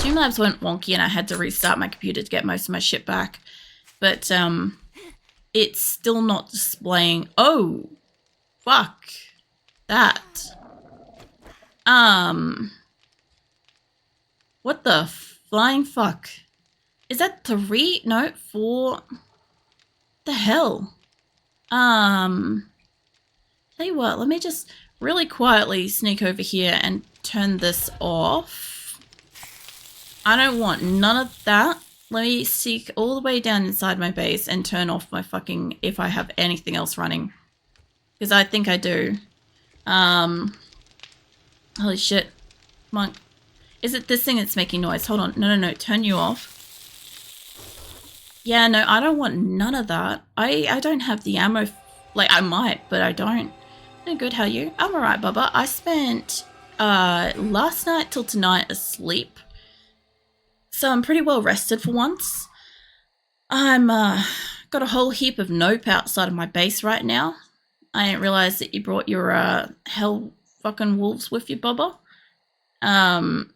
Streamlabs went wonky and I had to restart my computer to get most of my shit back. But it's still not displaying. Oh, fuck that. What the flying fuck? Is that 3? No, 4. The hell? Tell you what, let me just really quietly sneak over here and turn this off. I don't want none of that. Let me seek all the way down inside my base and turn off my fucking, if I have anything else running. Because I think I do. Holy shit. Come on. Is it this thing that's making noise? Hold on. No. Turn you off. Yeah, no, I don't want none of that. I don't have the ammo. Like, I might, but I don't. No good, how are you? I'm alright, Bubba. I spent last night till tonight asleep. So I'm pretty well rested for once. I'm got a whole heap of nope outside of my base right now. I didn't realize that you brought your hell fucking wolves with you, Bubba. I'm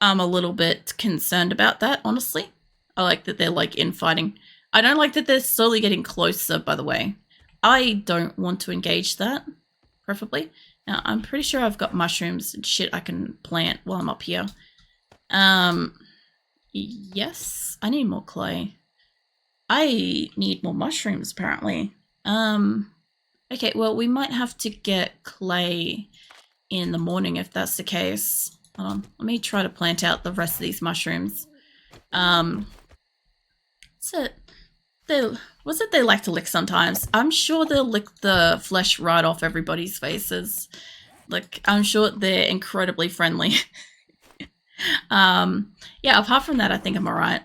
a little bit concerned about that, honestly. I like that they're like infighting. I don't like that they're slowly getting closer, by the way. I don't want to engage that, preferably. Now, I'm pretty sure I've got mushrooms and shit I can plant while I'm up here. Yes, I need more clay. I need more mushrooms, apparently. Okay, well, we might have to get clay in the morning if that's the case. Hold on, let me try to plant out the rest of these mushrooms. Was it they like to lick sometimes? I'm sure they'll lick the flesh right off everybody's faces. Like, I'm sure they're incredibly friendly. Yeah, apart from that, I think I'm alright.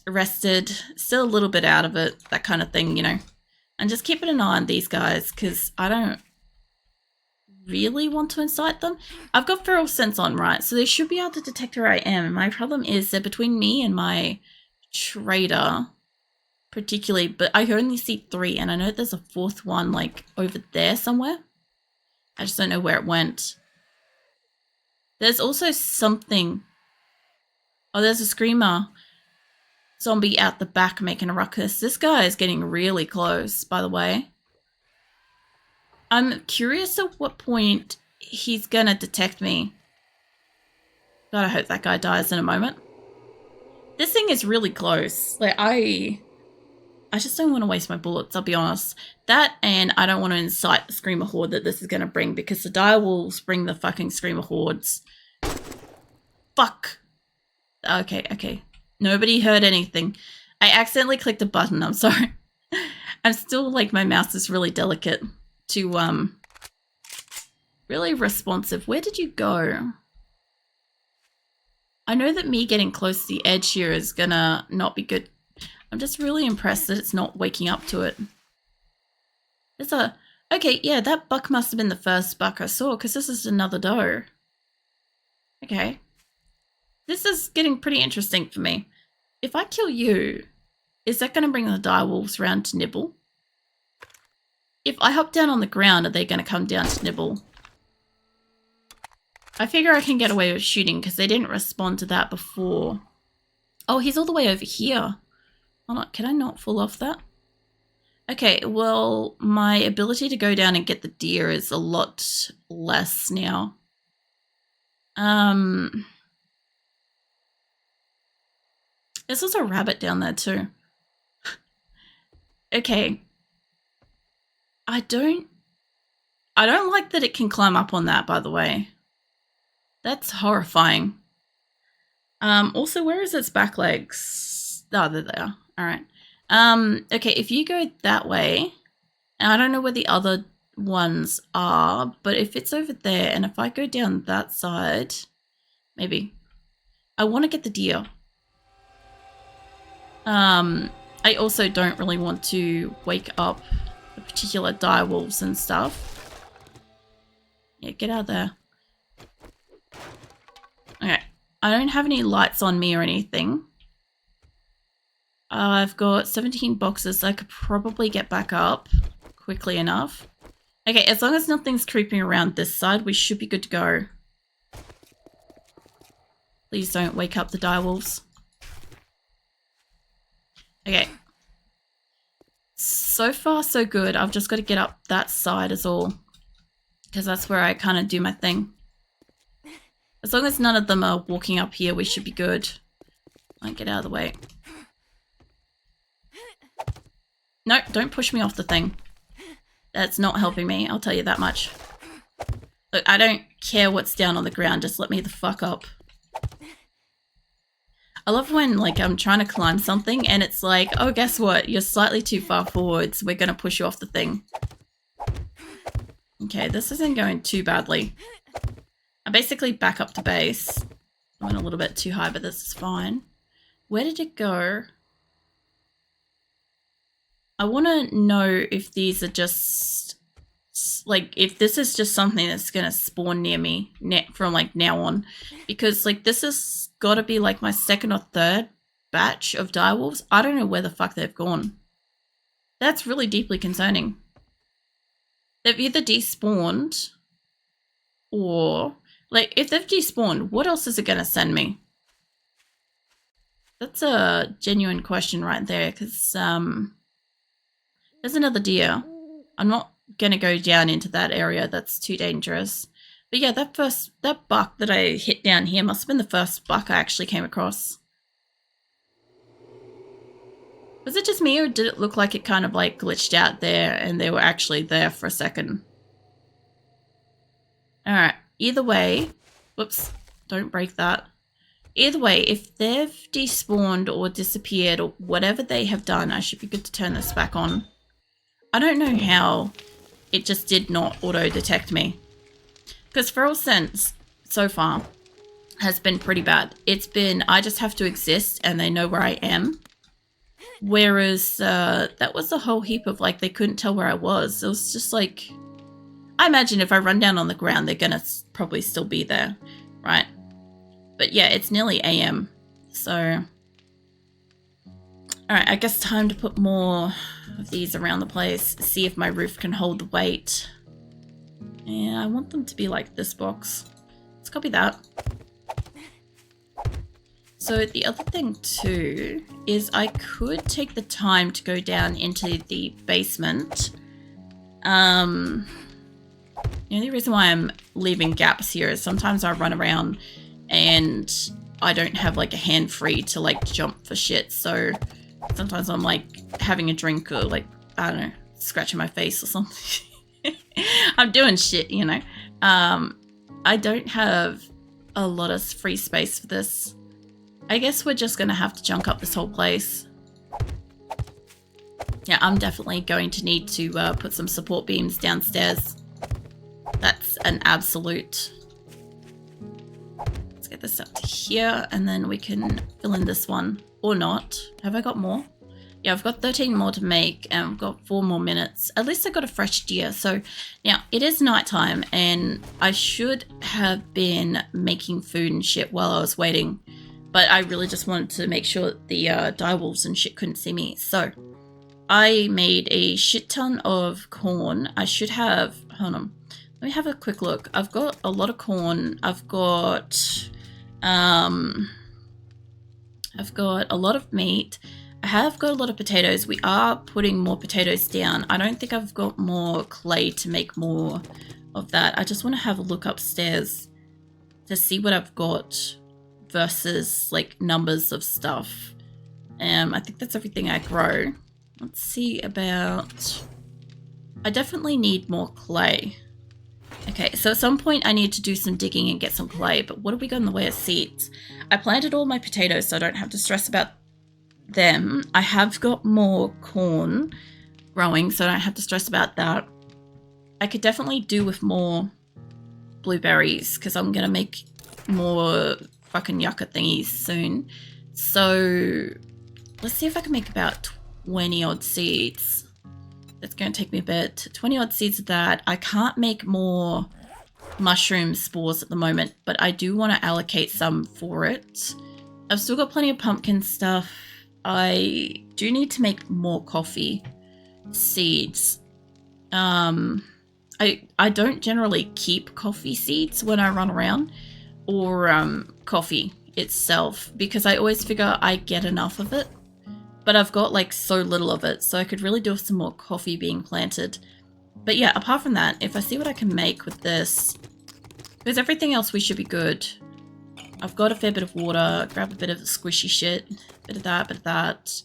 Rested, still a little bit out of it, that kind of thing, you know. And just keeping an eye on these guys, because I don't really want to incite them. I've got feral sense on, right? So they should be able to detect where I am. My problem is that between me and my trader, particularly, but I only see 3, and I know there's a 4th one, like, over there somewhere. I just don't know where it went. There's also something. Oh, there's a screamer zombie out the back making a ruckus. This guy is getting really close, by the way. I'm curious at what point he's gonna detect me. God, I hope that guy dies in a moment. This thing is really close. Like, I just don't want to waste my bullets, I'll be honest. That, and I don't want to incite the screamer horde that this is going to bring, because the dire wolves bring the fucking screamer hordes. Fuck. Okay. Nobody heard anything. I accidentally clicked a button, I'm sorry. I'm still, like, my mouse is really delicate to, really responsive. Where did you go? I know that me getting close to the edge here is gonna not be good. I'm just really impressed that it's not waking up to it. There's a... Okay, yeah, that buck must have been the first buck I saw, because this is another doe. Okay. This is getting pretty interesting for me. If I kill you, is that going to bring the dire wolves around to nibble? If I hop down on the ground, are they going to come down to nibble? I figure I can get away with shooting because they didn't respond to that before. Oh, he's all the way over here. Hold on, can I not fall off that? Okay, well, my ability to go down and get the deer is a lot less now. There's also a rabbit down there too. Okay. I don't like that it can climb up on that, by the way. That's horrifying. Also, where is its back legs? Oh, there they are. All right. Okay, if you go that way, and I don't know where the other ones are, but if it's over there, and if I go down that side, maybe. I want to get the deer. I also don't really want to wake up the particular dire wolves and stuff. Yeah, get out of there. Okay, I don't have any lights on me or anything. I've got 17 boxes, so I could probably get back up quickly enough. Okay, as long as nothing's creeping around this side, we should be good to go. Please don't wake up the direwolves. Okay. So far, so good. I've just got to get up that side is all. Because that's where I kind of do my thing. As long as none of them are walking up here, we should be good. I'll get out of the way. No, don't push me off the thing. That's not helping me, I'll tell you that much. Look, I don't care what's down on the ground, just let me the fuck up. I love when, like, I'm trying to climb something and it's like, oh, guess what? You're slightly too far forward, so we're gonna push you off the thing. Okay, this isn't going too badly. I basically back up to base. I went a little bit too high, but this is fine. Where did it go? I want to know if these are just, like, if this is just something that's going to spawn near me from, like, now on. Because, like, this has got to be, like, my second or third batch of direwolves. I don't know where the fuck they've gone. That's really deeply concerning. They've either despawned or, like, if they've despawned, what else is it going to send me? That's a genuine question right there, because, there's another deer. I'm not going to go down into that area. That's too dangerous. But yeah, that buck that I hit down here must have been the first buck I actually came across. Was it just me, or did it look like it kind of like glitched out there and they were actually there for a second? Alright, either way, whoops, don't break that. Either way, if they've despawned or disappeared or whatever they have done, I should be good to turn this back on. I don't know how it just did not auto-detect me. Because Feral Sense, so far, has been pretty bad. It's been, I just have to exist and they know where I am. Whereas, that was a whole heap of, like, they couldn't tell where I was. It was just like, I imagine if I run down on the ground, they're gonna probably still be there, right? But yeah, it's nearly AM, so... Alright, I guess time to put more of these around the place, see if my roof can hold the weight. Yeah, I want them to be like this box. Let's copy that. So the other thing too is I could take the time to go down into the basement. The only reason why I'm leaving gaps here is sometimes I run around and I don't have like a hand free to like jump for shit, so sometimes I'm like having a drink or like, I don't know, scratching my face or something. I'm doing shit, you know. I don't have a lot of free space for this. I guess we're just gonna have to junk up this whole place. Yeah, I'm definitely going to need to put some support beams downstairs. That's an absolute. Let's get this up to here and then we can fill in this one. Or not. Have I got more? Yeah, I've got 13 more to make and I've got 4 more minutes. At least I got a fresh deer. So now it is nighttime and I should have been making food and shit while I was waiting. But I really just wanted to make sure the direwolves and shit couldn't see me. So I made a shit ton of corn. I should have, hold on. Let me have a quick look. I've got a lot of corn. I've got a lot of meat. I have got a lot of potatoes. We are putting more potatoes down. I don't think I've got more clay to make more of that. I just want to have a look upstairs to see what I've got versus like numbers of stuff. I think that's everything I grow. Let's see about... I definitely need more clay. Okay, so at some point I need to do some digging and get some clay, but what have we got in the way of seeds? I planted all my potatoes so I don't have to stress about them. I have got more corn growing so I don't have to stress about that. I could definitely do with more blueberries because I'm going to make more fucking yucca thingies soon. So let's see if I can make about 20 odd seeds. It's going to take me a bit. 20 odd seeds of that. I can't make more mushroom spores at the moment, but I do want to allocate some for it. I've still got plenty of pumpkin stuff. I do need to make more coffee seeds. I don't generally keep coffee seeds when I run around, or coffee itself because I always figure I get enough of it. But I've got like so little of it, so I could really do with some more coffee being planted. But yeah, apart from that, if I see what I can make with this, because everything else we should be good. I've got a fair bit of water, grab a bit of the squishy shit, bit of that, bit of that.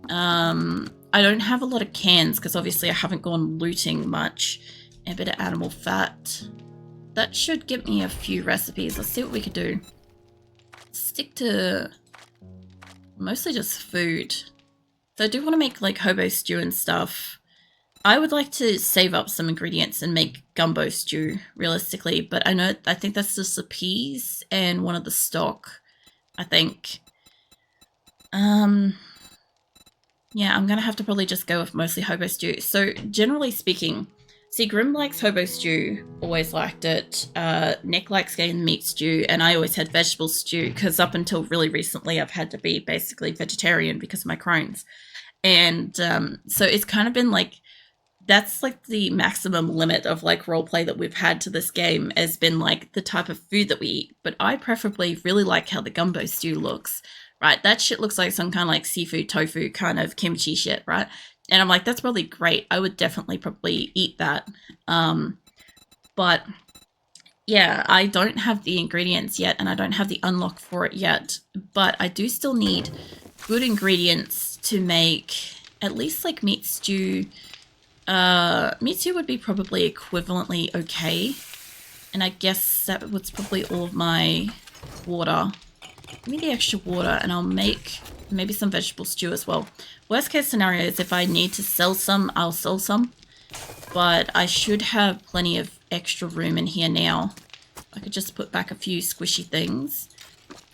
I don't have a lot of cans because obviously I haven't gone looting much. And a bit of animal fat. That should give me a few recipes. Let's see what we could do. Stick to mostly just food. So I do want to make like hobo stew and stuff. I would like to save up some ingredients and make gumbo stew, realistically, but I think that's just the peas and one of the stock, I think. Yeah, I'm gonna have to probably just go with mostly hobo stew. So, generally speaking, see, Grim likes hobo stew, always liked it. Nick likes getting meat stew, and I always had vegetable stew, because up until really recently, I've had to be basically vegetarian because of my Crohn's. And so it's kind of been like, that's like the maximum limit of like roleplay that we've had to this game has been like the type of food that we eat. But I preferably really like how the gumbo stew looks, right? That shit looks like some kind of like seafood tofu kind of kimchi shit, right? And I'm like, that's probably great. I would definitely probably eat that. But yeah, I don't have the ingredients yet and I don't have the unlock for it yet. But I do still need good ingredients to make at least like meat stew. Meat stew would be probably equivalently okay. And I guess that was probably all of my water. Give me the extra water and I'll make maybe some vegetable stew as well. Worst case scenario is if I need to sell some, I'll sell some. But I should have plenty of extra room in here now. I could just put back a few squishy things.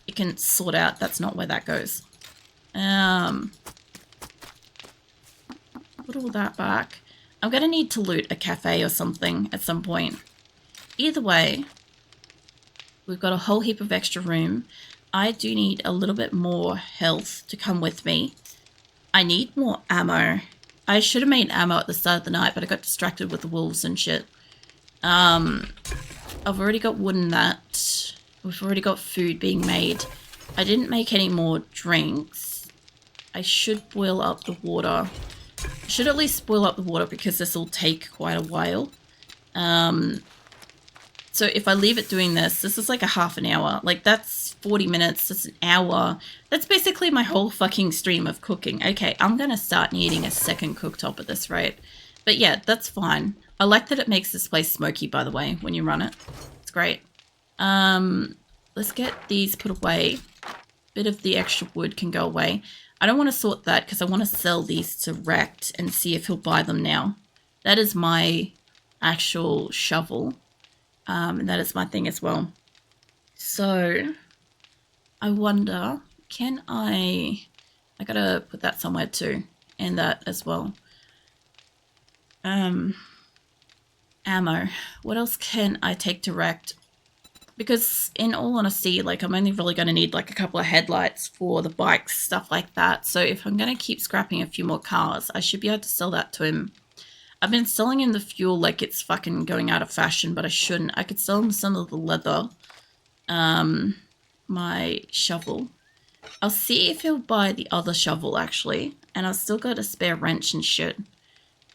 It can sort out, that's not where that goes. Put all that back. I'm going to need to loot a cafe or something at some point. Either way, we've got a whole heap of extra room. I do need a little bit more health to come with me. I need more ammo. I should have made ammo at the start of the night, but I got distracted with the wolves and shit. I've already got wood in that. We've already got food being made. I didn't make any more drinks. I should boil up the water. I should at least boil up the water because this will take quite a while. So if I leave it doing this is like a half an hour. Like that's 40 minutes, that's an hour. That's basically my whole fucking stream of cooking. Okay, I'm going to start needing a second cooktop at this rate. But yeah, that's fine. I like that it makes this place smoky, by the way, when you run it. It's great. Let's get these put away. Bit of the extra wood can go away. I don't want to sort that because I want to sell these to Rect and see if he'll buy them now. That is my actual shovel. And that is my thing as well. So, I wonder, can I gotta put that somewhere too. And that as well. Ammo. What else can I take to Rect? Because in all honesty, like I'm only really going to need like a couple of headlights for the bikes, stuff like that. So if I'm going to keep scrapping a few more cars, I should be able to sell that to him. I've been selling him the fuel like it's fucking going out of fashion, but I shouldn't. I could sell him some of the leather. My shovel. I'll see if he'll buy the other shovel actually. And I've still got a spare wrench and shit.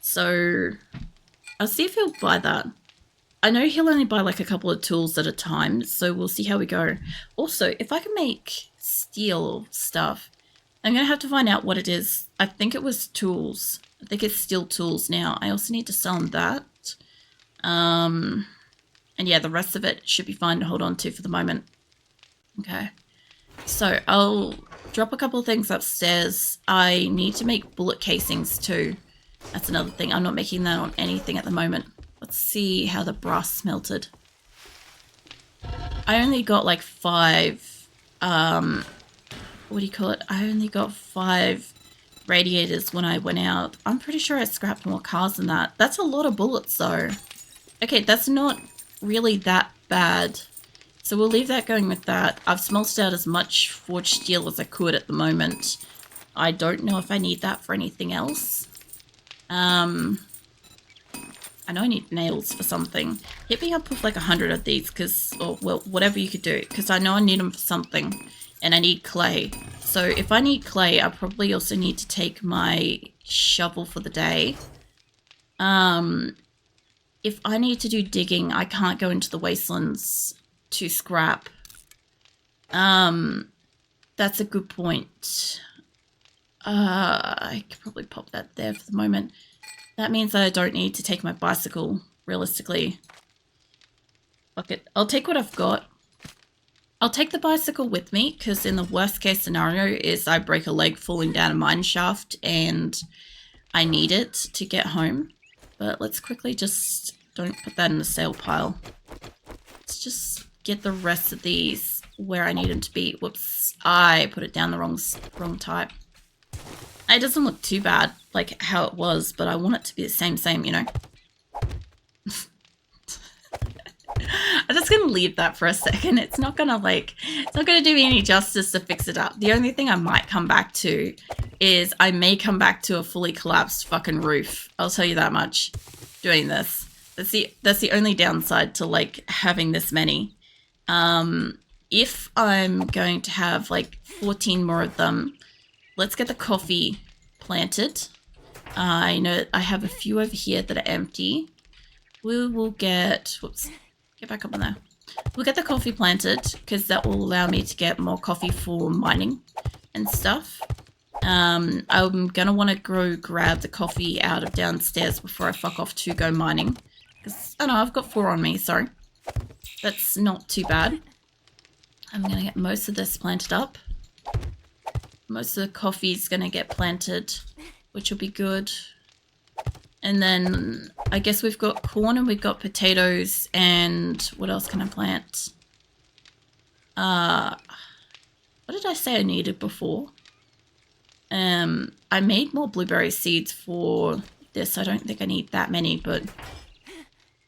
So I'll see if he'll buy that. I know he'll only buy like a couple of tools at a time, so we'll see how we go. Also, if I can make steel stuff, I'm going to have to find out what it is. I think it was tools. I think it's steel tools now. I also need to sell him that. And yeah, the rest of it should be fine to hold on to for the moment. Okay. So I'll drop a couple of things upstairs. I need to make bullet casings too. That's another thing. I'm not making that on anything at the moment. Let's see how the brass smelted. I only got like 5, what do you call it? I only got 5 radiators when I went out. I'm pretty sure I scrapped more cars than that. That's a lot of bullets though. Okay, that's not really that bad. So we'll leave that going with that. I've smelted out as much forged steel as I could at the moment. I don't know if I need that for anything else. I know I need nails for something. Hit me up with like 100 of these, or well, whatever you could do, because I know I need them for something, and I need clay. So if I need clay, I probably also need to take my shovel for the day. If I need to do digging, I can't go into the wastelands to scrap. That's a good point. I could probably pop that there for the moment. That means that I don't need to take my bicycle, realistically. Fuck it. I'll take what I've got. I'll take the bicycle with me, because in the worst case scenario is I break a leg falling down a mine shaft and I need it to get home. But let's quickly just don't put that in the sale pile. Let's just get the rest of these where I need them to be. Whoops, I put it down the wrong type. It doesn't look too bad, like how it was, but I want it to be the same, you know? I'm just gonna leave that for a second. It's not gonna do me any justice to fix it up. The only thing I might come back to is I may come back to a fully collapsed fucking roof. I'll tell you that much. Doing this. That's the only downside to like having this many. If I'm going to have like 14 more of them, let's get the coffee planted. I know I have a few over here that are empty. We will get, whoops, get back up on there. We'll get the coffee planted because that will allow me to get more coffee for mining and stuff. I'm gonna want to grab the coffee out of downstairs before I fuck off to go mining. Because, I know, I've got 4 on me, so that's not too bad. I'm gonna get most of this planted up. Most of the coffee's gonna get planted, which will be good. And then I guess we've got corn and we've got potatoes, and what else can I plant? What did I say I needed before? I made more blueberry seeds for this. I don't think I need that many, but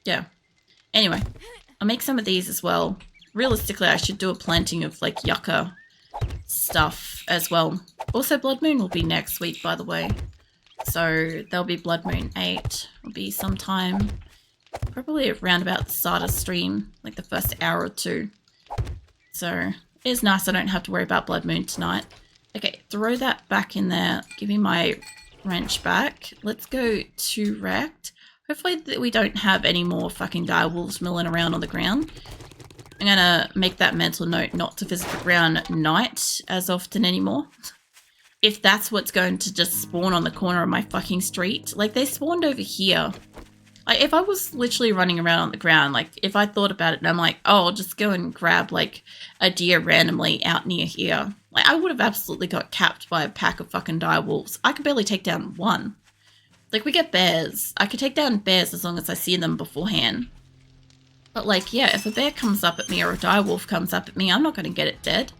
yeah. Anyway, I'll make some of these as well. Realistically, I should do a planting of like yucca stuff as well. Also, Blood Moon will be next week, by the way. So there'll be Blood Moon 8. Will be sometime probably around about the start of stream, like the first hour or 2. So it is nice I don't have to worry about Blood Moon tonight. Okay, throw that back in there. Give me my wrench back. Let's go to Wrecked. Hopefully we don't have any more fucking direwolves milling around on the ground. I'm gonna make that mental note not to visit the ground night as often anymore. If that's what's going to just spawn on the corner of my fucking street. Like, they spawned over here. Like, if I was literally running around on the ground, like, if I thought about it and I'm like, oh, I'll just go and grab, like, a deer randomly out near here. Like, I would have absolutely got capped by a pack of fucking direwolves. I could barely take down one. Like, we get bears. I could take down bears as long as I see them beforehand. But, like, yeah, if a bear comes up at me or a direwolf comes up at me, I'm not going to get it dead.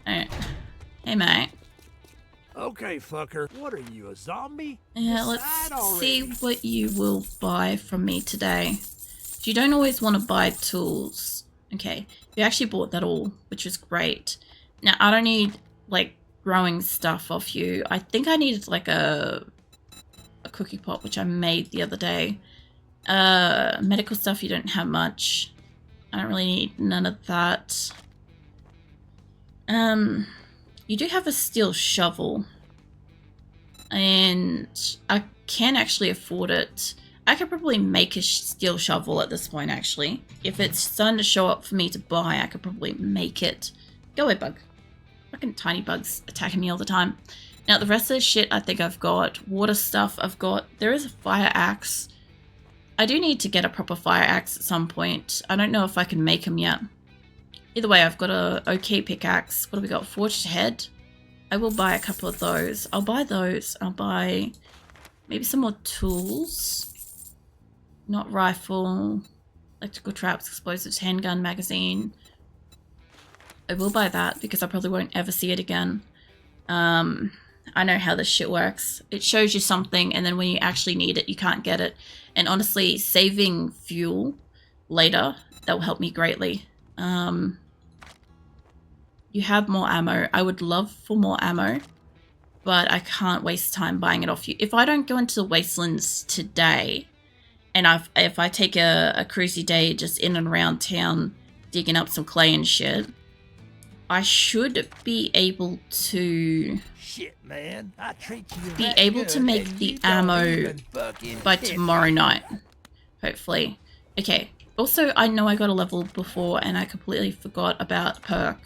Alright. Hey, mate. Okay, fucker. What are you, a zombie? Yeah, let's see what you will buy from me today. You don't always want to buy tools. Okay, you actually bought that all, which is great. Now, I don't need, like, growing stuff off you. I think I needed, like, a cookie pot, which I made the other day. Medical stuff, you don't have much. I don't really need none of that. You do have a steel shovel, and I can actually afford it. I could probably make a steel shovel at this point, actually. If it's starting to show up for me to buy, I could probably make it. Go away, bug. Fucking tiny bugs attacking me all the time. Now, the rest of the shit I think I've got. Water stuff I've got. There is a fire axe. I do need to get a proper fire axe at some point. I don't know if I can make them yet. Either way, I've got a okay pickaxe. What do we got? Forged head. I will buy a couple of those. I'll buy those. I'll buy maybe some more tools. Not rifle. Electrical traps, explosives, handgun, magazine. I will buy that because I probably won't ever see it again. I know how this shit works. It shows you something, and then when you actually need it, you can't get it. And honestly, saving fuel later, that will help me greatly. You have more ammo. I would love for more ammo, but I can't waste time buying it off you. If I don't go into the wastelands today and if I take a cruisy day just in and around town digging up some clay and shit, I should be able to Shit, man. I treat you be that able good to make and the you don't ammo even fucking by piss tomorrow me. night, hopefully. Okay, also I know I got a level before and I completely forgot about perk.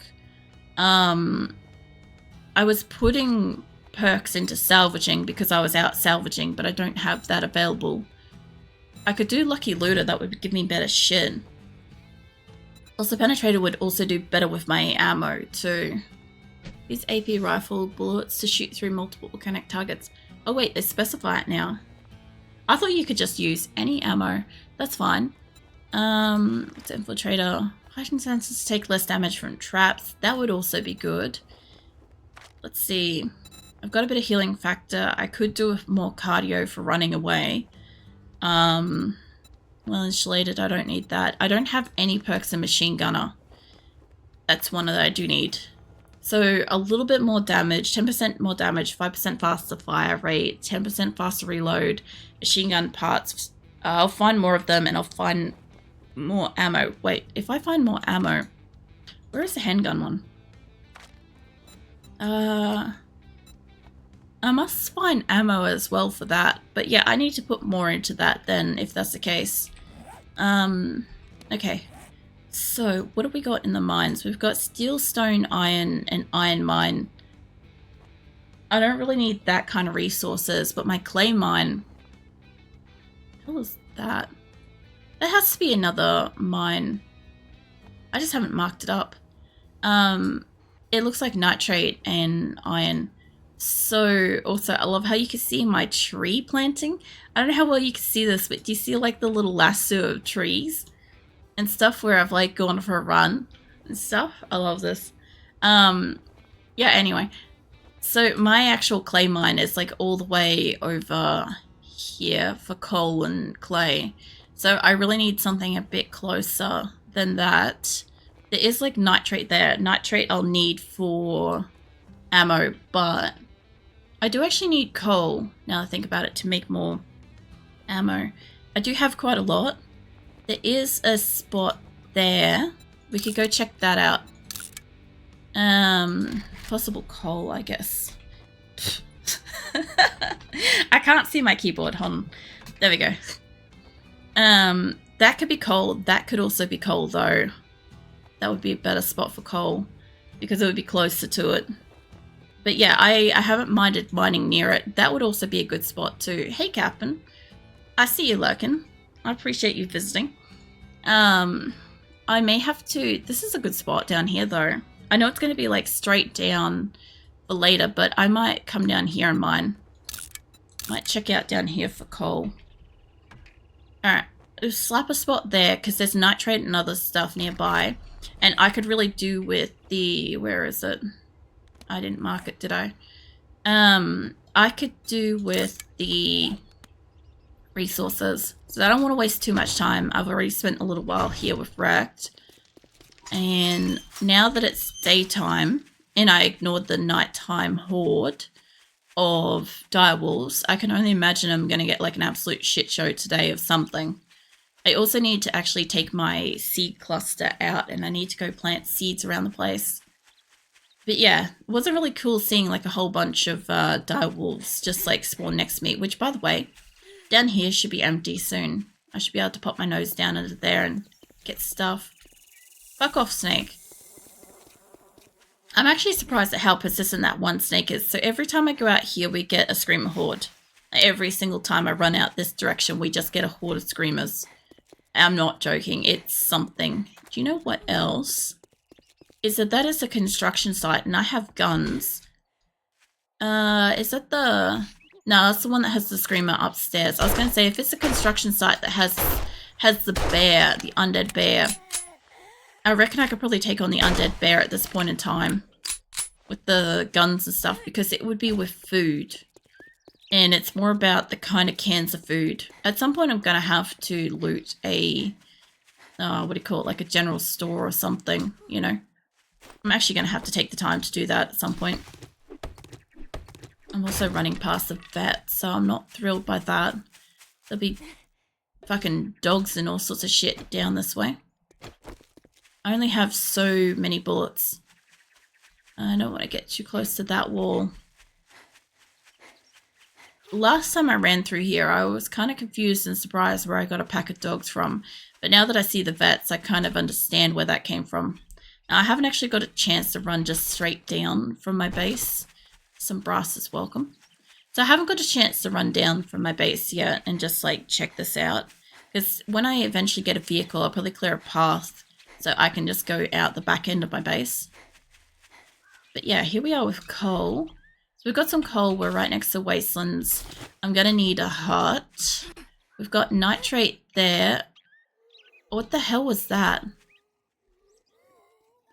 I was putting perks into salvaging because I was out salvaging, but I don't have that available. I could do Lucky Looter, that would give me better shit. Also, Penetrator would also do better with my ammo too. Use AP rifle bullets to shoot through multiple volcanic targets. Oh wait, they specify it now. I thought you could just use any ammo. That's fine. It's Infiltrator. Heightened senses take less damage from traps. That would also be good. Let's see. I've got a bit of healing factor. I could do more cardio for running away. Well insulated, I don't need that. I don't have any perks in Machine Gunner. That's one that I do need. So a little bit more damage, 10% more damage, 5% faster fire rate, 10% faster reload, machine gun parts. I'll find more of them and I'll find more ammo. Wait, if I find more ammo, where is the handgun one? I must find ammo as well for that. But yeah, I need to put more into that then, if that's the case. Okay. So, what have we got in the mines? We've got steel, stone, iron, and iron mine. I don't really need that kind of resources, but my clay mine... What was that? There has to be another mine. I just haven't marked it up. It looks like nitrate and iron. So, also, I love how you can see my tree planting. I don't know how well you can see this, but do you see like the little lasso of trees and stuff where I've like gone for a run and stuff? I love this. Yeah, anyway. So my actual clay mine is like all the way over here for coal and clay. So I really need something a bit closer than that. There is like nitrate there. Nitrate I'll need for ammo, but I do actually need coal, now that I think about it, to make more ammo. I do have quite a lot. There is a spot there. We could go check that out. Possible coal, I guess. I can't see my keyboard. Hold on. There we go. That could be coal. That could also be coal, though. That would be a better spot for coal because it would be closer to it. But yeah, I haven't minded mining near it. That would also be a good spot too. Hey, Captain. I see you lurking. I appreciate you visiting. I may have to... This is a good spot down here, though. I know it's going to be, like, straight down for later, but I might come down here and mine. Might check out down here for coal. Alright. Just slap a spot there, because there's nitrate and other stuff nearby. And I could really do with the... Where is it? I didn't mark it, did I? I could do with the resources. So I don't want to waste too much time. I've already spent a little while here with Wrecked. And now that it's daytime, and I ignored the nighttime horde of direwolves, I can only imagine I'm going to get like an absolute shit show today of something. I also need to actually take my seed cluster out, and I need to go plant seeds around the place. But yeah, it wasn't really cool seeing like a whole bunch of direwolves just like spawn next to me, which by the way, down here should be empty soon. I should be able to pop my nose down into there and get stuff. Fuck off, snake. I'm actually surprised at how persistent that one snake is. So every time I go out here, we get a screamer horde. Every single time I run out this direction, we just get a horde of screamers. I'm not joking. It's something. Do you know what else? Is that is a construction site and I have guns. Is that the... No, that's the one that has the screamer upstairs. I was going to say, if it's a construction site that has the bear, the undead bear, I reckon I could probably take on the undead bear at this point in time with the guns and stuff, because it would be with food. And it's more about the kind of cans of food. At some point I'm going to have to loot a, what do you call it, like a general store or something, you know. I'm actually going to have to take the time to do that at some point. I'm also running past the vet, so I'm not thrilled by that. There'll be fucking dogs and all sorts of shit down this way. I only have so many bullets. I don't want to get too close to that wall. Last time I ran through here, I was kind of confused and surprised where I got a pack of dogs from. But now that I see the vets, I kind of understand where that came from. Now, I haven't actually got a chance to run just straight down from my base. Some brass is welcome. So I haven't got a chance to run down from my base yet and just like check this out. Because when I eventually get a vehicle, I'll probably clear a path so I can just go out the back end of my base. But yeah, here we are with coal. So we've got some coal. We're right next to wastelands. I'm going to need a hut. We've got nitrate there. What the hell was that?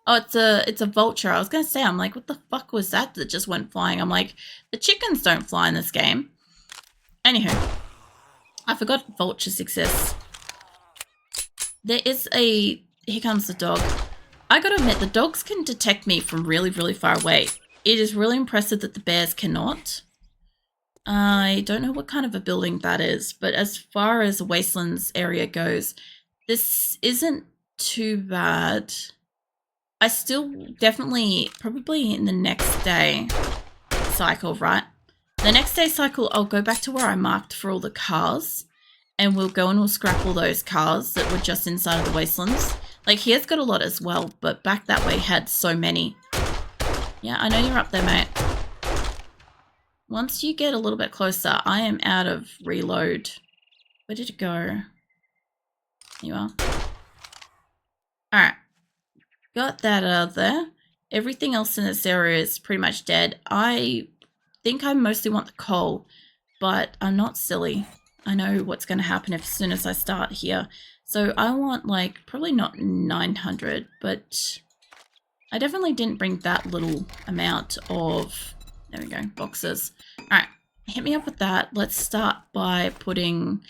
Oh, it's a vulture. I was going to say, I'm like, what the fuck was that just went flying? I'm like, the chickens don't fly in this game. Anywho, I forgot vultures exist. There is a... Here comes the dog. I gotta admit, the dogs can detect me from really, really far away. It is really impressive that the bears cannot. I don't know what kind of a building that is, but as far as the wastelands area goes, this isn't too bad. I still definitely, probably in the next day cycle, right? The next day cycle, I'll go back to where I marked for all the cars, and we'll go and we'll scrap all those cars that were just inside of the wastelands. Like, here's got a lot as well, but back that way had so many. Yeah, I know you're up there, mate. Once you get a little bit closer, I am out of reload. Where did it go? There you are. Alright. Got that out of there. Everything else in this area is pretty much dead. I think I mostly want the coal, but I'm not silly. I know what's going to happen as soon as I start here. So I want, like, probably not 900, but I definitely didn't bring that little amount of, there we go, boxes. Alright, hit me up with that. Let's start by putting,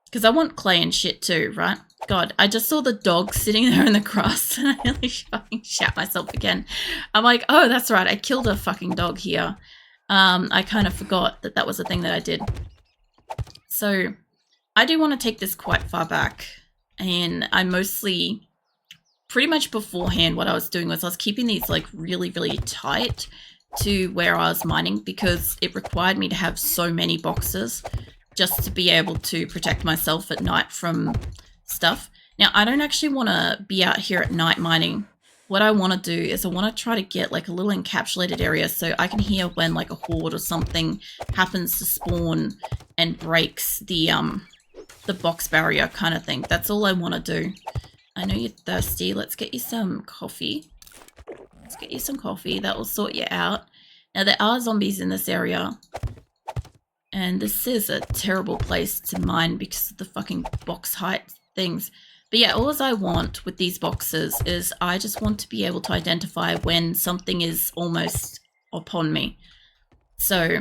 because I want clay and shit too, right? God, I just saw the dog sitting there in the grass and I nearly fucking shat myself again. I'm like, oh, that's right, I killed a fucking dog here. I kind of forgot that that was a thing that I did. So I do want to take this quite far back. And I mostly, pretty much beforehand, what I was doing was I was keeping these like really, really tight to where I was mining because it required me to have so many boxes just to be able to protect myself at night from stuff. Now, I don't actually want to be out here at night mining. What I want to do is I want to try to get like a little encapsulated area so I can hear when like a horde or something happens to spawn and breaks the box barrier kind of thing. That's all I want to do. I know you're thirsty. Let's get you some coffee. Let's get you some coffee. That will sort you out. Now, there are zombies in this area. And this is a terrible place to mine because of the fucking box height things. But yeah, all I want with these boxes is I just want to be able to identify when something is almost upon me. So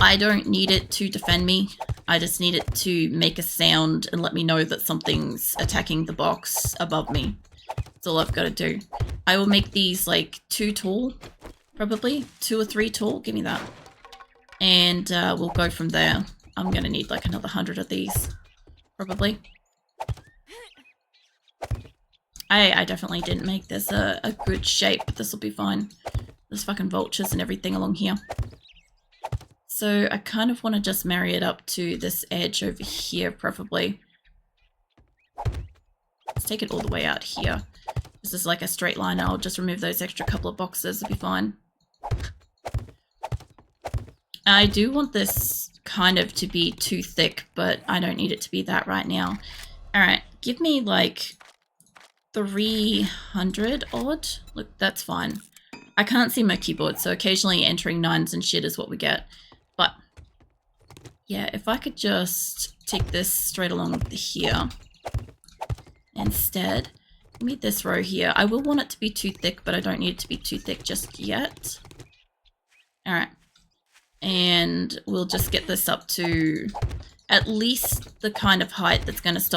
I don't need it to defend me. I just need it to make a sound and let me know that something's attacking the box above me. That's all I've got to do. I will make these like 2 tall, probably 2 or 3 tall. Give me that. And we'll go from there. I'm going to need like another 100 of these, probably. I definitely didn't make this a good shape, but this will be fine. There's fucking vultures and everything along here. So I kind of want to just marry it up to this edge over here, preferably. Let's take it all the way out here. This is like a straight line. I'll just remove those extra couple of boxes. It'll be fine. I do want this kind of to be too thick, but I don't need it to be that right now. Alright, give me like 300 odd. Look, that's fine. I can't see my keyboard, so occasionally entering 9s and shit is what we get. But yeah, if I could just take this straight along here instead. Give me this row here. I will want it to be too thick, but I don't need it to be too thick just yet. Alright. And we'll just get this up to at least the kind of height that's going to stop